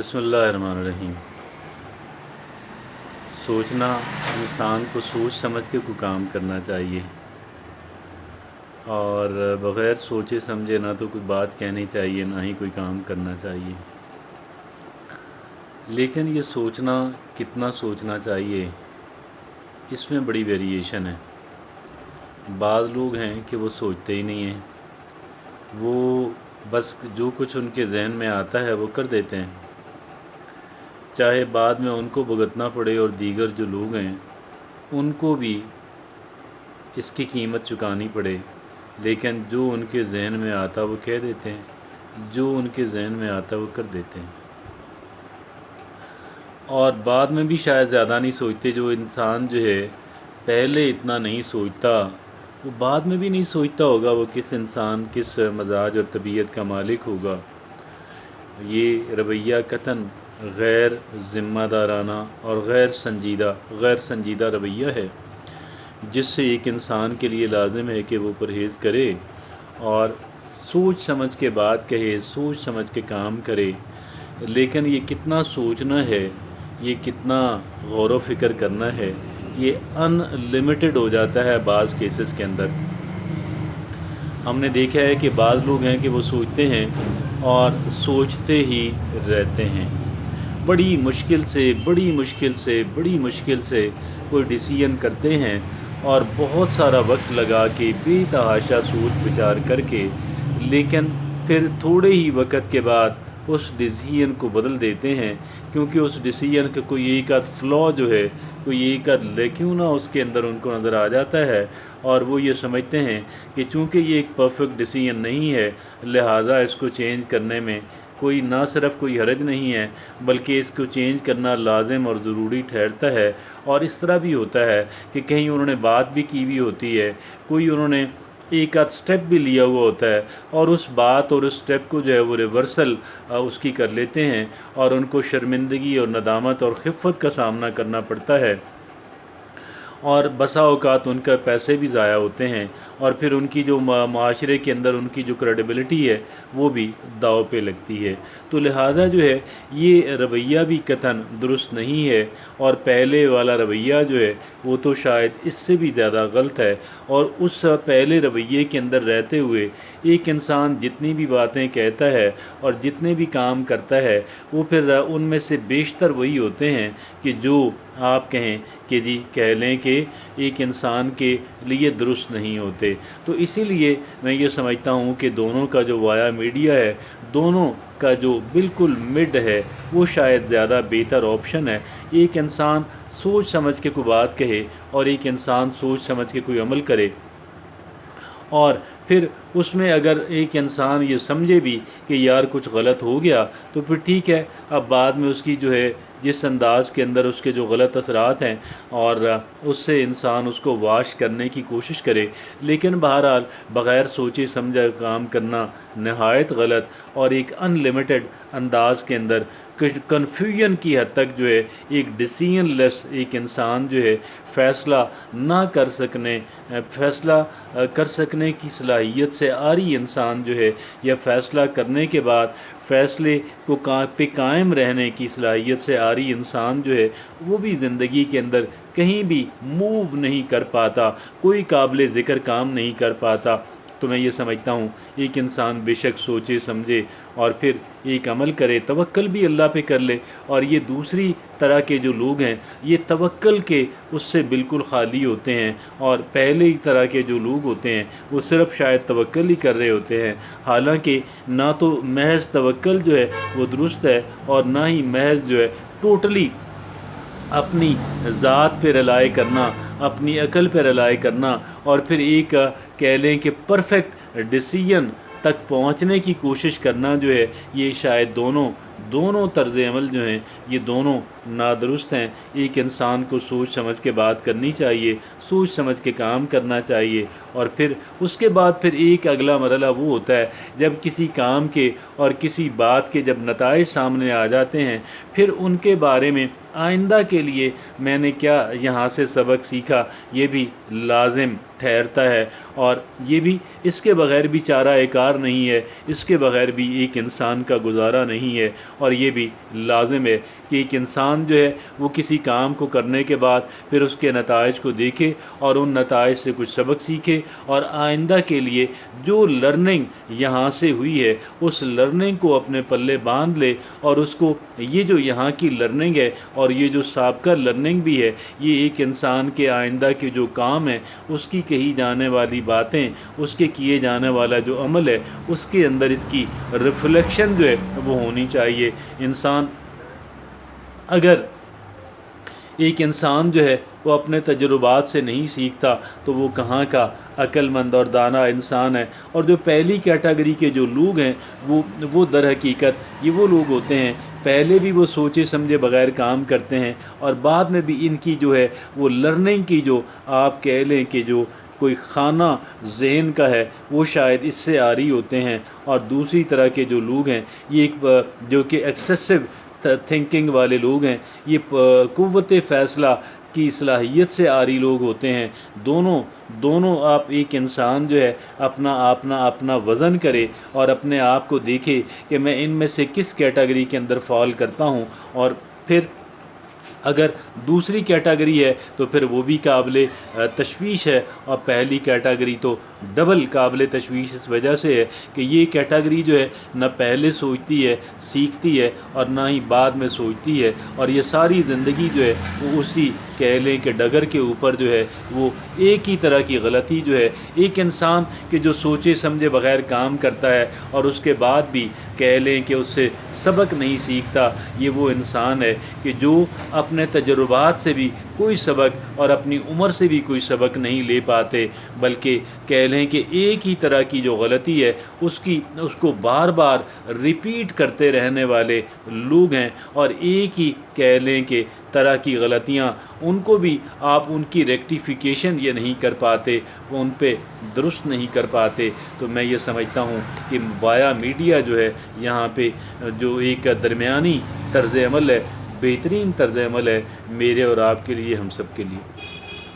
बिस्मिल्लाहिर्रहमानिर्रहीम। सोचना, इंसान को सोच समझ के कोई काम करना चाहिए और बग़ैर सोचे समझे ना तो कोई बात कहनी चाहिए ना ही कोई काम करना चाहिए। लेकिन ये सोचना कितना सोचना चाहिए, इसमें बड़ी वेरिएशन है। बाज़ लोग हैं कि वो सोचते ही नहीं हैं, वो बस जो कुछ उनके जहन में आता है वो कर देते हैं, चाहे बाद में उनको भुगतना पड़े और दीगर जो लोग हैं उनको भी इसकी कीमत चुकानी पड़े। लेकिन जो उनके जहन में आता वो कह देते हैं, जो उनके जहन में आता वो कर देते हैं और बाद में भी शायद ज़्यादा नहीं सोचते। जो इंसान जो है पहले इतना नहीं सोचता वो बाद में भी नहीं सोचता होगा वो किस इंसान किस मजाज और तबीयत का मालिक होगा। ये रवैया कतन गैर ज़िम्मेदाराना और गैर संजीदा रवैया है, जिससे एक इंसान के लिए लाजिम है कि वो परहेज़ करे और सोच समझ के बात कहे, सोच समझ के काम करे। लेकिन ये कितना सोचना है, ये कितना गौर व फिक्र करना है, ये अनलिमिटेड हो जाता है बाज़ केसेस के अंदर। हमने देखा है कि बाज़ लोग हैं कि वो सोचते हैं और सोचते ही रहते हैं। बड़ी मुश्किल से कोई डिसीजन करते हैं और बहुत सारा वक्त लगा के बेतहाशा सोच विचार करके, लेकिन फिर थोड़े ही वक्त के बाद उस डिसीजन को बदल देते हैं, क्योंकि उस डिसीजन का कोई एक आध फ्लॉ जो है, कोई एक आध लेक्यूना उसके अंदर उनको नज़र आ जाता है और वो ये समझते हैं कि चूँकि ये एक परफेक्ट डिसीजन नहीं है, लिहाजा इसको चेंज करने में कोई ना सिर्फ कोई हरज नहीं है बल्कि इसको चेंज करना लाजिम और ज़रूरी ठहरता है। और इस तरह भी होता है कि कहीं उन्होंने बात भी की हुई होती है, कोई उन्होंने एक आध स्टेप भी लिया हुआ होता है और उस बात और उस स्टेप को जो है वो रिवर्सल उसकी कर लेते हैं और उनको शर्मिंदगी और नदामत और खिफ़्फ़त का सामना करना पड़ता है और बसा औकात उनका पैसे भी ज़ाया होते हैं और फिर उनकी जो माशरे के अंदर उनकी जो क्रेडिबिलिटी है वो भी दाव पे लगती है। तो लिहाजा जो है ये रवैया भी कतन दुरुस्त नहीं है और पहले वाला रवैया जो है वो तो शायद इससे भी ज़्यादा गलत है। और उस पहले रवैये के अंदर रहते हुए एक इंसान जितनी भी बातें कहता है और जितने भी काम करता है वो फिर उनमें से बेशतर वही होते हैं कि जो आप कहें कि जी कह लें कि एक इंसान के लिए दुरुस्त नहीं होते। तो इसीलिए मैं ये समझता हूँ कि दोनों का जो वाया मीडिया है, दोनों का जो बिल्कुल मिड है, वो शायद ज़्यादा बेहतर ऑप्शन है। एक इंसान सोच समझ के कोई बात कहे और एक इंसान सोच समझ के कोई अमल करे और फिर उसमें अगर एक इंसान ये समझे भी कि यार कुछ गलत हो गया तो फिर ठीक है, अब बाद में उसकी जो है जिस अंदाज़ के अंदर उसके जो गलत असरात हैं और उससे इंसान उसको वाश करने की कोशिश करे। लेकिन बहरहाल बग़ैर सोचे समझे काम करना नहायत गलत और एक अनलिमिटेड अंदाज़ के अंदर कन्फ्यूजन की हद तक जो है एक डिसीजन लेस एक इंसान जो है फ़ैसला ना कर सकने की सलाहियत से आरी इंसान जो है या फ़ैसला करने के बाद फ़ैसले को पे कायम रहने की सलाहियत से आरी इंसान जो है वो भी ज़िंदगी के अंदर कहीं भी मूव नहीं कर पाता, कोई काबिल ज़िक्र काम नहीं कर पाता। तो मैं ये समझता हूँ एक इंसान बेशक सोचे समझे और फिर एक अमल करे, तवक्ल भी अल्लाह पे कर ले। और ये दूसरी तरह के जो लोग हैं ये तवक्ल के उससे बिल्कुल खाली होते हैं और पहले ही तरह के जो लोग होते हैं वो सिर्फ़ शायद तवक्ल ही कर रहे होते हैं, हालांकि ना तो महज तवक्ल जो है वो दुरुस्त है और ना ही महज जो है टोटली अपनी ज़ात पे रिलाय करना, अपनी अकल पे रिलाय करना और फिर एक कह लें कि परफेक्ट डिसीजन तक पहुंचने की कोशिश करना जो है ये शायद दोनों तर्ज़ अमल जो हैं ये दोनों نادرست ہیں۔ ایک انسان کو سوچ سمجھ کے بات کرنی چاہیے، سوچ سمجھ کے کام کرنا چاہیے، اور پھر اس کے بعد پھر ایک اگلا مرحلہ وہ ہوتا ہے جب کسی کام کے اور کسی بات کے جب نتائج سامنے آ جاتے ہیں، پھر ان کے بارے میں آئندہ کے لیے میں نے کیا یہاں سے سبق سیکھا، یہ بھی لازم ٹھہرتا ہے، اور یہ بھی اس کے بغیر بھی چارہ کار نہیں ہے، اس کے بغیر بھی ایک انسان کا گزارا نہیں ہے، اور یہ بھی لازم ہے کہ ایک انسان جو ہے وہ کسی کام کو کرنے کے بعد پھر اس کے نتائج کو دیکھے اور ان نتائج سے کچھ سبق سیکھے، اور آئندہ کے لیے جو لرننگ یہاں سے ہوئی ہے اس لرننگ کو اپنے پلے باندھ لے، اور اس کو یہ جو یہاں کی لرننگ ہے اور یہ جو سابقہ لرننگ بھی ہے، یہ ایک انسان کے آئندہ کے جو کام ہیں، اس کی کہی جانے والی باتیں، اس کے کیے جانے والا جو عمل ہے، اس کے اندر اس کی ریفلیکشن جو ہے وہ ہونی چاہیے۔ اگر ایک انسان جو ہے وہ اپنے تجربات سے نہیں سیکھتا تو وہ کہاں کا عقل مند اور دانا انسان ہے۔ اور جو پہلی کیٹیگری کے جو لوگ ہیں وہ در حقیقت یہ وہ لوگ ہوتے ہیں، پہلے بھی وہ سوچے سمجھے بغیر کام کرتے ہیں، اور بعد میں بھی ان کی جو ہے وہ لرننگ کی جو آپ کہہ لیں کہ جو کوئی خانہ ذہن کا ہے وہ شاید اس سے آری ہوتے ہیں۔ اور دوسری طرح کے جو لوگ ہیں یہ ایک جو کہ ایکسیسو تھنکنگ والے لوگ ہیں، یہ قوت فیصلہ کی صلاحیت سے آری لوگ ہوتے ہیں۔ دونوں آپ ایک انسان جو ہے اپنا وزن کرے اور اپنے آپ کو دیکھے کہ میں ان میں سے کس کیٹیگری کے اندر فال کرتا ہوں، اور پھر اگر دوسری کیٹیگری ہے تو پھر وہ بھی قابل تشویش ہے، اور پہلی کیٹیگری تو ڈبل قابل تشویش اس وجہ سے ہے کہ یہ کیٹیگری جو ہے نہ پہلے سوچتی ہے سیکھتی ہے اور نہ ہی بعد میں سوچتی ہے، اور یہ ساری زندگی جو ہے وہ اسی کہہ لیں کہ ڈگر کے اوپر جو ہے وہ ایک ہی طرح کی غلطی جو ہے۔ ایک انسان کہ جو سوچے سمجھے بغیر کام کرتا ہے اور اس کے بعد بھی کہہ لیں کہ اس سے سبق نہیں سیکھتا، یہ وہ انسان ہے کہ جو اپنے تجربات سے بھی کوئی سبق اور اپنی عمر سے بھی کوئی سبق نہیں لے پاتے، بلکہ کہہ لیں کہ ایک ہی طرح کی جو غلطی ہے اس کو بار بار ریپیٹ کرتے رہنے والے لوگ ہیں، اور ایک ہی کہہ لیں کہ طرح کی غلطیاں ان کو بھی آپ ان کی ریکٹیفیکیشن یہ نہیں کر پاتے، وہ ان پہ درست نہیں کر پاتے۔ تو میں یہ سمجھتا ہوں کہ وایا میڈیا جو ہے یہاں پہ جو ایک درمیانی طرز عمل ہے، بہترین طرز عمل ہے میرے اور آپ کے لیے، ہم سب کے لیے۔